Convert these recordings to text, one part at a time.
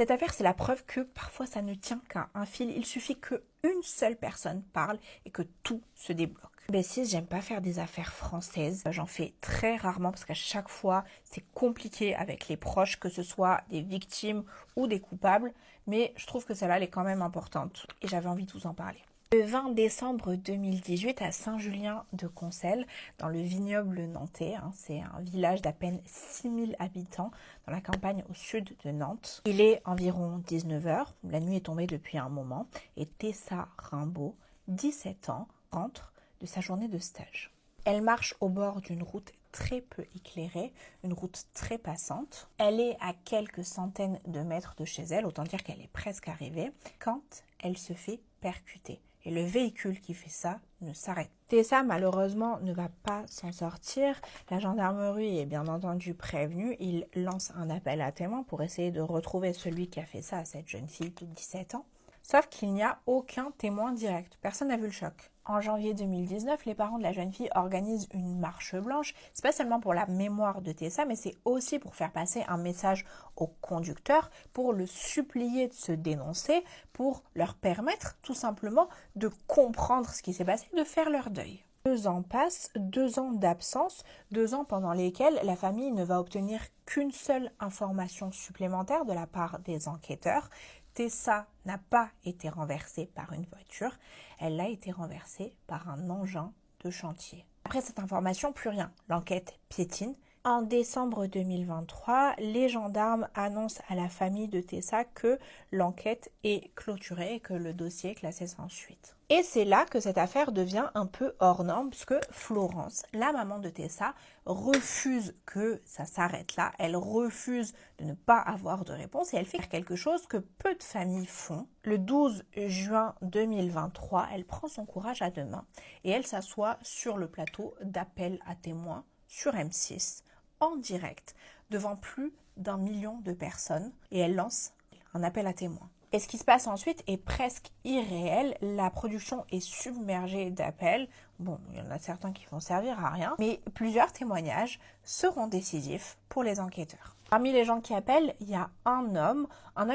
Cette affaire, c'est la preuve que parfois ça ne tient qu'à un fil. Il suffit qu'une seule personne parle et que tout se débloque. B6, j'aime pas faire des affaires françaises. J'en fais très rarement parce qu'à chaque fois, c'est compliqué avec les proches, que ce soit des victimes ou des coupables. Mais je trouve que celle-là, elle est quand même importante et j'avais envie de vous en parler. Le 20 décembre 2018, à Saint-Julien-de-Concelles, dans le vignoble nantais, c'est un village d'à peine 6000 habitants, dans la campagne au sud de Nantes. Il est environ 19 h, la nuit est tombée depuis un moment, et Tessa Rimbaud, 17 ans, rentre de sa journée de stage. Elle marche au bord d'une route très peu éclairée, une route très passante. Elle est à quelques centaines de mètres de chez elle, autant dire qu'elle est presque arrivée, quand elle se fait percuter. Et le véhicule qui fait ça ne s'arrête pas. Tessa, malheureusement, ne va pas s'en sortir. La gendarmerie est bien entendu prévenue. Il lance un appel à témoins pour essayer de retrouver celui qui a fait ça à cette jeune fille de 17 ans. Sauf qu'il n'y a aucun témoin direct. Personne n'a vu le choc. En janvier 2019, les parents de la jeune fille organisent une marche blanche. C'est pas seulement pour la mémoire de Tessa, mais c'est aussi pour faire passer un message au conducteur, pour le supplier de se dénoncer, pour leur permettre tout simplement de comprendre ce qui s'est passé, de faire leur deuil. 2 ans passent, 2 ans d'absence, 2 ans pendant lesquels la famille ne va obtenir qu'une seule information supplémentaire de la part des enquêteurs. Tessa n'a pas été renversée par une voiture, elle a été renversée par un engin de chantier. Après cette information, plus rien. L'enquête piétine. En décembre 2023, les gendarmes annoncent à la famille de Tessa que l'enquête est clôturée et que le dossier est classé sans suite. Et c'est là que cette affaire devient un peu hors norme, parce que Florence, la maman de Tessa, refuse que ça s'arrête là. Elle refuse de ne pas avoir de réponse et elle fait quelque chose que peu de familles font. Le 12 juin 2023, elle prend son courage à deux mains et elle s'assoit sur le plateau d'appel à témoins sur M6 en direct devant plus d'1 million de personnes et elle lance un appel à témoins. Et ce qui se passe ensuite est presque irréel. La production est submergée d'appels. Bon, il y en a certains qui vont servir à rien, mais plusieurs témoignages seront décisifs pour les enquêteurs. Parmi les gens qui appellent, il y a un homme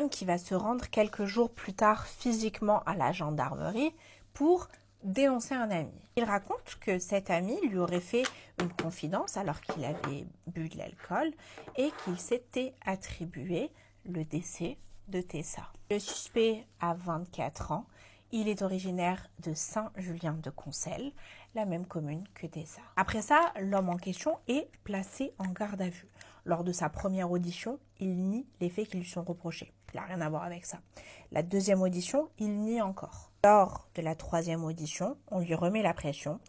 qui va se rendre quelques jours plus tard physiquement à la gendarmerie pour dénoncer un ami. Il raconte que cet ami lui aurait fait une confidence alors qu'il avait bu de l'alcool et qu'il s'était attribué le décès de Tessa. Le suspect a 24 ans. Il est originaire de Saint-Julien-de-Concelles, la même commune que Tessa. Après ça, l'homme en question est placé en garde à vue. Lors de sa première audition, il nie les faits qui lui sont reprochés. Il n'a rien à voir avec ça. La deuxième audition, il nie encore. Lors de la troisième audition, on lui remet la pression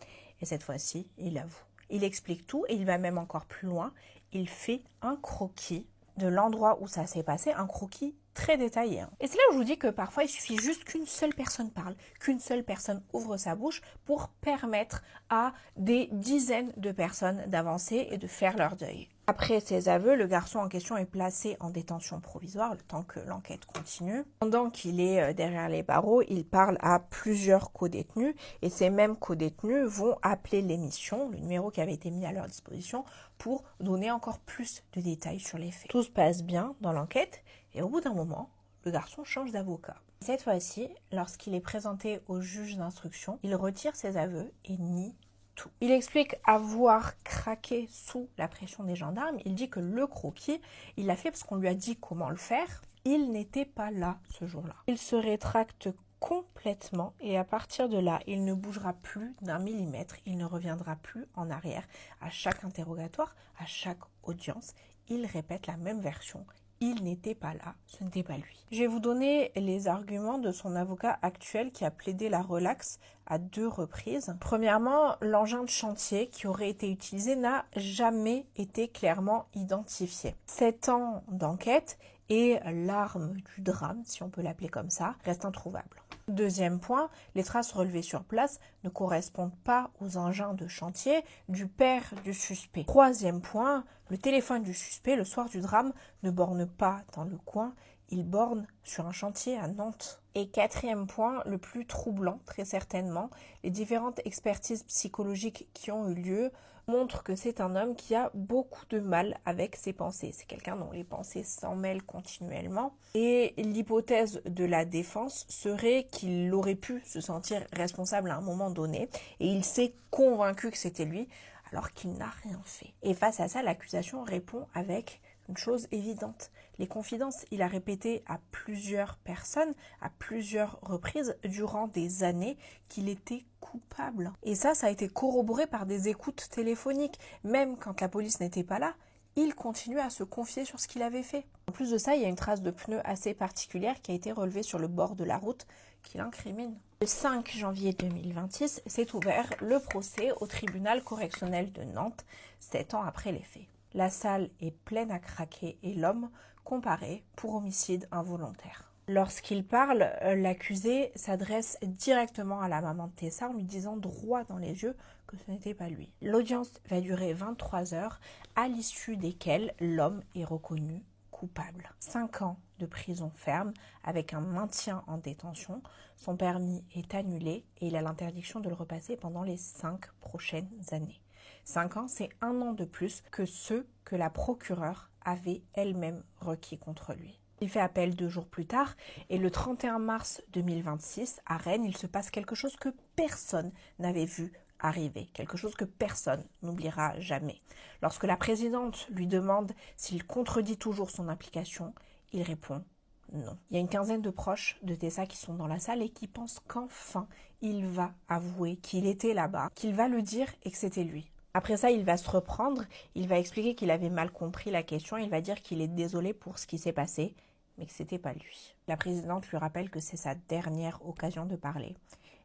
et cette fois-ci, il avoue. Il explique tout et il va même encore plus loin. Il fait un croquis de l'endroit où ça s'est passé, un croquis très détaillé. Et c'est là où je vous dis que parfois, il suffit juste qu'une seule personne parle, qu'une seule personne ouvre sa bouche pour permettre à des dizaines de personnes d'avancer et de faire leur deuil. Après ses aveux, le garçon en question est placé en détention provisoire le temps que l'enquête continue. Pendant qu'il est derrière les barreaux, il parle à plusieurs codétenus et ces mêmes codétenus vont appeler l'émission, le numéro qui avait été mis à leur disposition, pour donner encore plus de détails sur les faits. Tout se passe bien dans l'enquête et au bout d'un moment, le garçon change d'avocat. Cette fois-ci, lorsqu'il est présenté au juge d'instruction, il retire ses aveux et nie tout. Il explique avoir craqué sous la pression des gendarmes. Il dit que le croquis, il l'a fait parce qu'on lui a dit comment le faire. Il n'était pas là ce jour-là. Il se rétracte complètement et à partir de là, il ne bougera plus d'1 millimètre. Il ne reviendra plus en arrière. À chaque interrogatoire, à chaque audience, il répète la même version. Il n'était pas là, ce n'était pas lui. Je vais vous donner les arguments de son avocat actuel qui a plaidé la relaxe à 2 reprises. Premièrement, l'engin de chantier qui aurait été utilisé n'a jamais été clairement identifié. 7 ans d'enquête et l'arme du drame, si on peut l'appeler comme ça, reste introuvable. Deuxième point, les traces relevées sur place ne correspondent pas aux engins de chantier du père du suspect. Troisième point, le téléphone du suspect le soir du drame ne borne pas dans le coin, il borne sur un chantier à Nantes. Et quatrième point, le plus troublant, très certainement, les différentes expertises psychologiques qui ont eu lieu montrent que c'est un homme qui a beaucoup de mal avec ses pensées. C'est quelqu'un dont les pensées s'en mêlent continuellement. Et l'hypothèse de la défense serait qu'il aurait pu se sentir responsable à un moment donné et il s'est convaincu que c'était lui alors qu'il n'a rien fait. Et face à ça, l'accusation répond avec une chose évidente. Les confidences, il a répété à plusieurs personnes, à plusieurs reprises, durant des années, qu'il était coupable. Et ça a été corroboré par des écoutes téléphoniques. Même quand la police n'était pas là, il continuait à se confier sur ce qu'il avait fait. En plus de ça, il y a une trace de pneu assez particulière qui a été relevée sur le bord de la route qui l'incrimine. Le 5 janvier 2026, s'est ouvert le procès au tribunal correctionnel de Nantes, 7 ans après les faits. La salle est pleine à craquer et l'homme comparé pour homicide involontaire. Lorsqu'il parle, l'accusé s'adresse directement à la maman de Tessa en lui disant droit dans les yeux que ce n'était pas lui. L'audience va durer 23 heures, à l'issue desquelles l'homme est reconnu coupable. 5 ans de prison ferme avec un maintien en détention. Son permis est annulé et il a l'interdiction de le repasser pendant les 5 prochaines années. 5 ans, c'est 1 an de plus que ceux que la procureure avait elle-même requis contre lui. Il fait appel 2 jours plus tard et le 31 mars 2026, à Rennes, il se passe quelque chose que personne n'avait vu arriver, quelque chose que personne n'oubliera jamais. Lorsque la présidente lui demande s'il contredit toujours son implication, il répond non. Il y a une quinzaine de proches de Tessa qui sont dans la salle et qui pensent qu'enfin il va avouer qu'il était là-bas, qu'il va le dire et que c'était lui. Après ça, il va se reprendre, il va expliquer qu'il avait mal compris la question, il va dire qu'il est désolé pour ce qui s'est passé, mais que c'était pas lui. La présidente lui rappelle que c'est sa dernière occasion de parler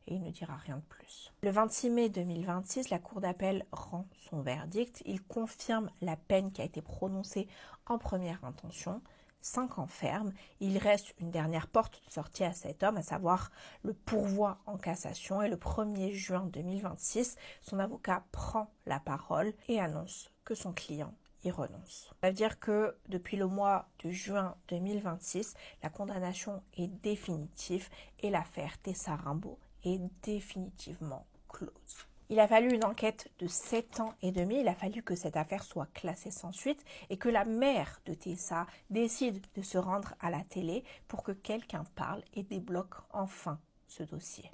et il ne dira rien de plus. Le 26 mai 2026, la cour d'appel rend son verdict. Il confirme la peine qui a été prononcée en première intention, 5 ans ferme. Il reste une dernière porte de sortie à cet homme, à savoir le pourvoi en cassation. Et le 1er juin 2026, son avocat prend la parole et annonce que son client y renonce. Ça veut dire que depuis le mois de juin 2026, la condamnation est définitive et l'affaire Tessa Rimbaud est définitivement close. Il a fallu une enquête de 7 ans et demi, il a fallu que cette affaire soit classée sans suite et que la mère de Tessa décide de se rendre à la télé pour que quelqu'un parle et débloque enfin ce dossier.